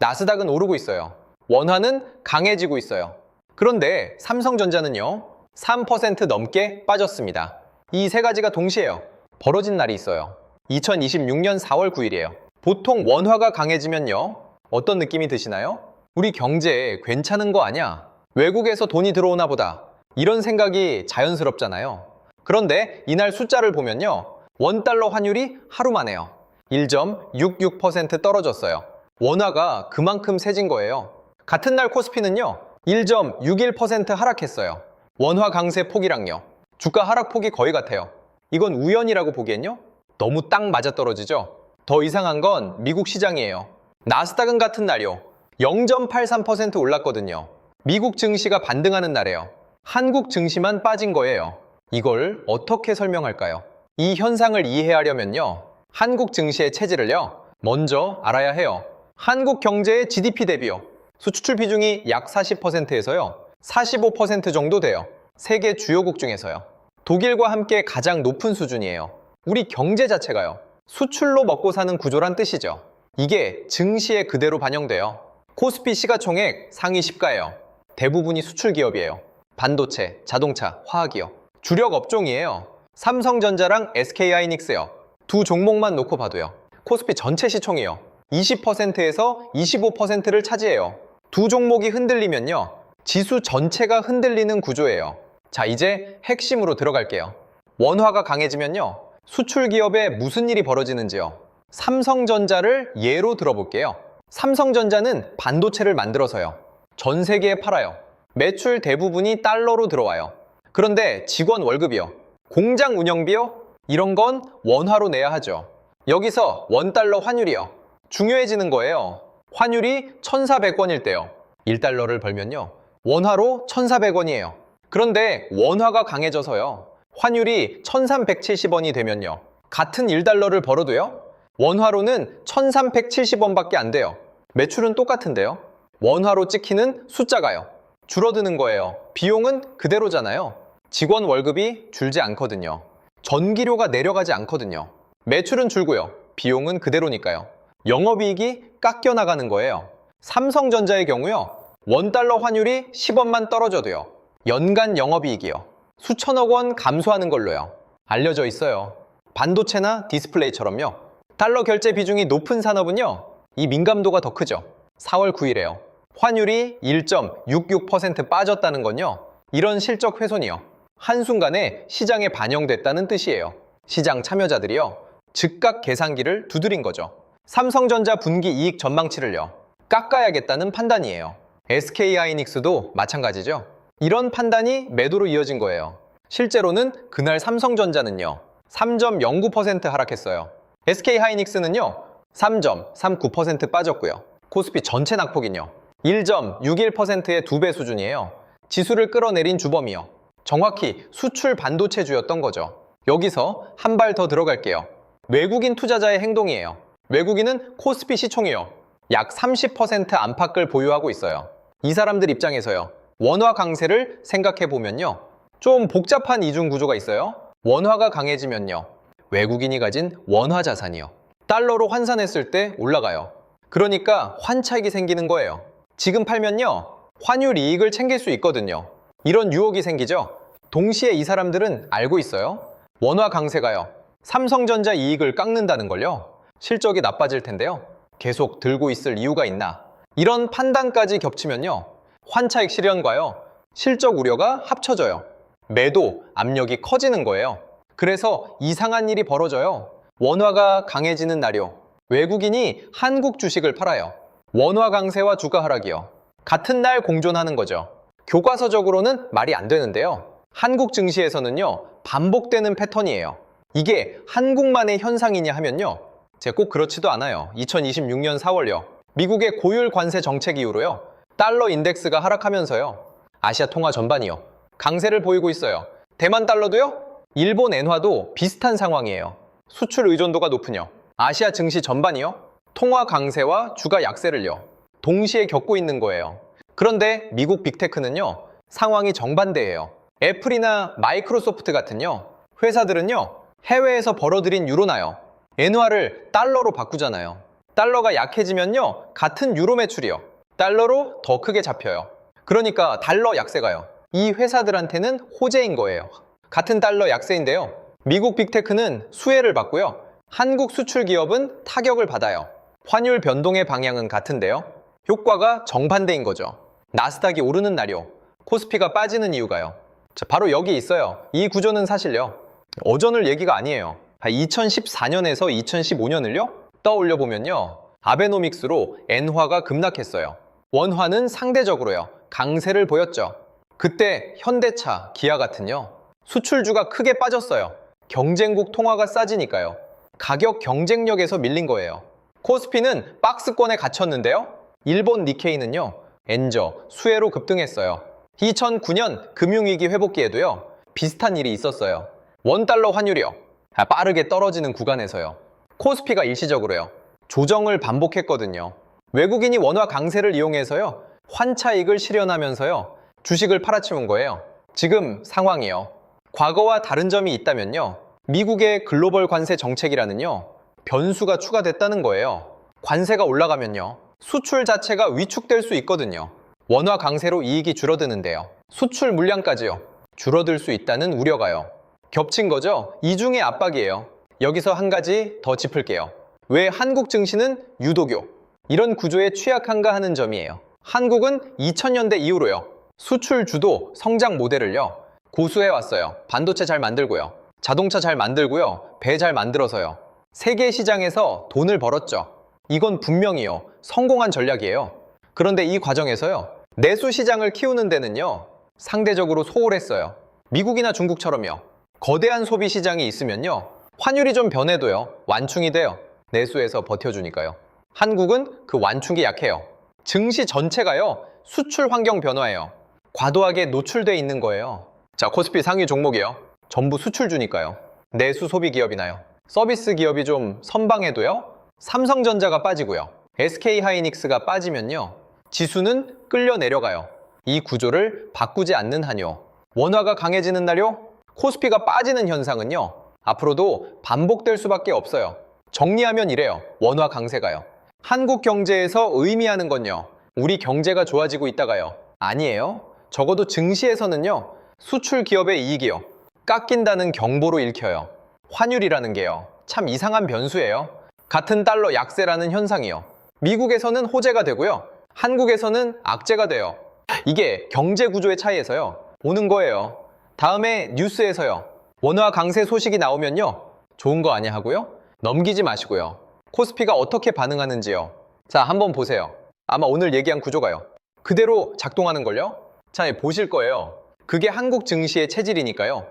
나스닥은 오르고 있어요. 원화는 강해지고 있어요. 그런데 삼성전자는요, 3% 넘게 빠졌습니다. 이 세 가지가 동시에요. 벌어진 날이 있어요. 2026년 4월 9일이에요. 보통 원화가 강해지면요, 어떤 느낌이 드시나요? 우리 경제 괜찮은 거 아니야? 외국에서 돈이 들어오나 보다. 이런 생각이 자연스럽잖아요. 그런데 이날 숫자를 보면요, 원달러 환율이 하루 만에요. 1.66% 떨어졌어요. 원화가 그만큼 세진 거예요. 같은 날 코스피는요, 1.61% 하락했어요. 원화 강세 폭이랑요. 주가 하락폭이 거의 같아요. 이건 우연이라고 보기엔요? 너무 딱 맞아떨어지죠? 더 이상한 건 미국 시장이에요. 나스닥은 같은 날요. 0.83% 올랐거든요. 미국 증시가 반등하는 날이에요. 한국 증시만 빠진 거예요. 이걸 어떻게 설명할까요? 이 현상을 이해하려면요, 한국 증시의 체질을요, 먼저 알아야 해요. 한국 경제의 GDP 대비요. 수출 비중이 약 40%에서요, 45% 정도 돼요. 세계 주요국 중에서요. 독일과 함께 가장 높은 수준이에요. 우리 경제 자체가요, 수출로 먹고 사는 구조란 뜻이죠. 이게 증시에 그대로 반영돼요. 코스피 시가총액 상위 10가예요. 대부분이 수출 기업이에요. 반도체, 자동차, 화학이요. 주력 업종이에요. 삼성전자랑 SK하이닉스요. 두 종목만 놓고 봐도요. 코스피 전체 시총이요. 20%에서 25%를 차지해요. 두 종목이 흔들리면요, 지수 전체가 흔들리는 구조예요. 자, 이제 핵심으로 들어갈게요. 원화가 강해지면요, 수출 기업에 무슨 일이 벌어지는지요. 삼성전자를 예로 들어볼게요. 삼성전자는 반도체를 만들어서요, 전 세계에 팔아요. 매출 대부분이 달러로 들어와요. 그런데 직원 월급이요, 공장 운영비요, 이런 건 원화로 내야 하죠. 여기서 원달러 환율이요, 중요해지는 거예요. 환율이 1,400원일 때요, 1달러를 벌면요, 원화로 1,400원이에요. 그런데 원화가 강해져서요, 환율이 1,370원이 되면요, 같은 1달러를 벌어도요, 원화로는 1,370원밖에 안 돼요. 매출은 똑같은데요, 원화로 찍히는 숫자가요, 줄어드는 거예요. 비용은 그대로잖아요. 직원 월급이 줄지 않거든요. 전기료가 내려가지 않거든요. 매출은 줄고요, 비용은 그대로니까요. 영업이익이 깎여 나가는 거예요. 삼성전자의 경우요, 원달러 환율이 10원만 떨어져도요, 연간 영업이익이요, 수천억 원 감소하는 걸로요 알려져 있어요. 반도체나 디스플레이처럼요. 달러 결제 비중이 높은 산업은요, 이 민감도가 더 크죠. 4월 9일에요. 환율이 1.66% 빠졌다는 건요, 이런 실적 훼손이요, 한순간에 시장에 반영됐다는 뜻이에요. 시장 참여자들이요, 즉각 계산기를 두드린 거죠. 삼성전자 분기 이익 전망치를요, 깎아야겠다는 판단이에요. SK하이닉스도 마찬가지죠. 이런 판단이 매도로 이어진 거예요. 실제로는 그날 삼성전자는요, 3.09% 하락했어요. SK하이닉스는요, 3.39% 빠졌고요. 코스피 전체 낙폭은요, 1.61%의 2배 수준이에요. 지수를 끌어내린 주범이요, 정확히 수출 반도체주였던 거죠. 여기서 한 발 더 들어갈게요. 외국인 투자자의 행동이에요. 외국인은 코스피 시총이요, 약 30% 안팎을 보유하고 있어요. 이 사람들 입장에서요, 원화 강세를 생각해보면요, 좀 복잡한 이중 구조가 있어요. 원화가 강해지면요, 외국인이 가진 원화 자산이요, 달러로 환산했을 때 올라가요. 그러니까 환차익이 생기는 거예요. 지금 팔면요, 환율 이익을 챙길 수 있거든요. 이런 유혹이 생기죠. 동시에 이 사람들은 알고 있어요. 원화 강세가요, 삼성전자 이익을 깎는다는 걸요. 실적이 나빠질 텐데요, 계속 들고 있을 이유가 있나. 이런 판단까지 겹치면요, 환차익 실현과요, 실적 우려가 합쳐져요. 매도 압력이 커지는 거예요. 그래서 이상한 일이 벌어져요. 원화가 강해지는 날이요, 외국인이 한국 주식을 팔아요. 원화 강세와 주가 하락이요, 같은 날 공존하는 거죠. 교과서적으로는 말이 안 되는데요, 한국 증시에서는요, 반복되는 패턴이에요. 이게 한국만의 현상이냐 하면요, 제가 꼭 그렇지도 않아요. 2026년 4월요, 미국의 고율 관세 정책 이후로요, 달러 인덱스가 하락하면서요, 아시아 통화 전반이요, 강세를 보이고 있어요. 대만 달러도요, 일본 엔화도 비슷한 상황이에요. 수출 의존도가 높으뇨. 아시아 증시 전반이요, 통화 강세와 주가 약세를요, 동시에 겪고 있는 거예요. 그런데 미국 빅테크는요, 상황이 정반대예요. 애플이나 마이크로소프트 같은요, 회사들은요, 해외에서 벌어들인 유로나요, 엔화를 달러로 바꾸잖아요. 달러가 약해지면요, 같은 유로 매출이요, 달러로 더 크게 잡혀요. 그러니까 달러 약세가요, 이 회사들한테는 호재인 거예요. 같은 달러 약세인데요, 미국 빅테크는 수혜를 받고요, 한국 수출 기업은 타격을 받아요. 환율 변동의 방향은 같은데요, 효과가 정반대인 거죠. 나스닥이 오르는 날이요, 코스피가 빠지는 이유가요. 자, 바로 여기 있어요. 이 구조는 사실요, 어전을 얘기가 아니에요. 2014년에서 2015년을요 떠올려 보면요, 아베노믹스로 엔화가 급락했어요. 원화는 상대적으로요, 강세를 보였죠. 그때 현대차, 기아 같은요, 수출주가 크게 빠졌어요. 경쟁국 통화가 싸지니까요. 가격 경쟁력에서 밀린 거예요. 코스피는 박스권에 갇혔는데요, 일본 니케이는요, 엔저, 수혜로 급등했어요. 2009년 금융위기 회복기에도요, 비슷한 일이 있었어요. 원달러 환율이요, 빠르게 떨어지는 구간에서요, 코스피가 일시적으로요, 조정을 반복했거든요. 외국인이 원화 강세를 이용해서요, 환차익을 실현하면서요, 주식을 팔아치운 거예요. 지금 상황이요, 과거와 다른 점이 있다면요, 미국의 글로벌 관세 정책이라는요, 변수가 추가됐다는 거예요. 관세가 올라가면요, 수출 자체가 위축될 수 있거든요. 원화 강세로 이익이 줄어드는데요, 수출 물량까지요, 줄어들 수 있다는 우려가요. 겹친 거죠? 이중의 압박이에요. 여기서 한 가지 더 짚을게요. 왜 한국 증시는 유도교, 이런 구조에 취약한가 하는 점이에요. 한국은 2000년대 이후로요, 수출 주도 성장 모델을요, 고수해 왔어요. 반도체 잘 만들고요, 자동차 잘 만들고요, 배 잘 만들어서요, 세계 시장에서 돈을 벌었죠. 이건 분명히요, 성공한 전략이에요. 그런데 이 과정에서요, 내수 시장을 키우는 데는요, 상대적으로 소홀했어요. 미국이나 중국처럼요, 거대한 소비 시장이 있으면요, 환율이 좀 변해도요, 완충이 돼요. 내수에서 버텨주니까요. 한국은 그 완충이 약해요. 증시 전체가요, 수출 환경 변화예요. 과도하게 노출돼 있는 거예요. 자, 코스피 상위 종목이요, 전부 수출주니까요. 내수 소비 기업이나요, 서비스 기업이 좀 선방해도요, 삼성전자가 빠지고요, SK하이닉스가 빠지면요, 지수는 끌려 내려가요. 이 구조를 바꾸지 않는 한요, 원화가 강해지는 날요, 코스피가 빠지는 현상은요, 앞으로도 반복될 수밖에 없어요. 정리하면 이래요. 원화 강세가요, 한국 경제에서 의미하는 건요, 우리 경제가 좋아지고 있다가요, 아니에요. 적어도 증시에서는요, 수출 기업의 이익이요, 깎인다는 경보로 읽혀요. 환율이라는 게요, 참 이상한 변수예요. 같은 달러 약세라는 현상이요, 미국에서는 호재가 되고요, 한국에서는 악재가 돼요. 이게 경제 구조의 차이에서요, 오는 거예요. 다음에 뉴스에서요, 원화 강세 소식이 나오면요, 좋은 거 아니야 하고요, 넘기지 마시고요. 코스피가 어떻게 반응하는지요, 자, 한번 보세요. 아마 오늘 얘기한 구조가요, 그대로 작동하는 걸요. 자, 보실 거예요. 그게 한국 증시의 체질이니까요.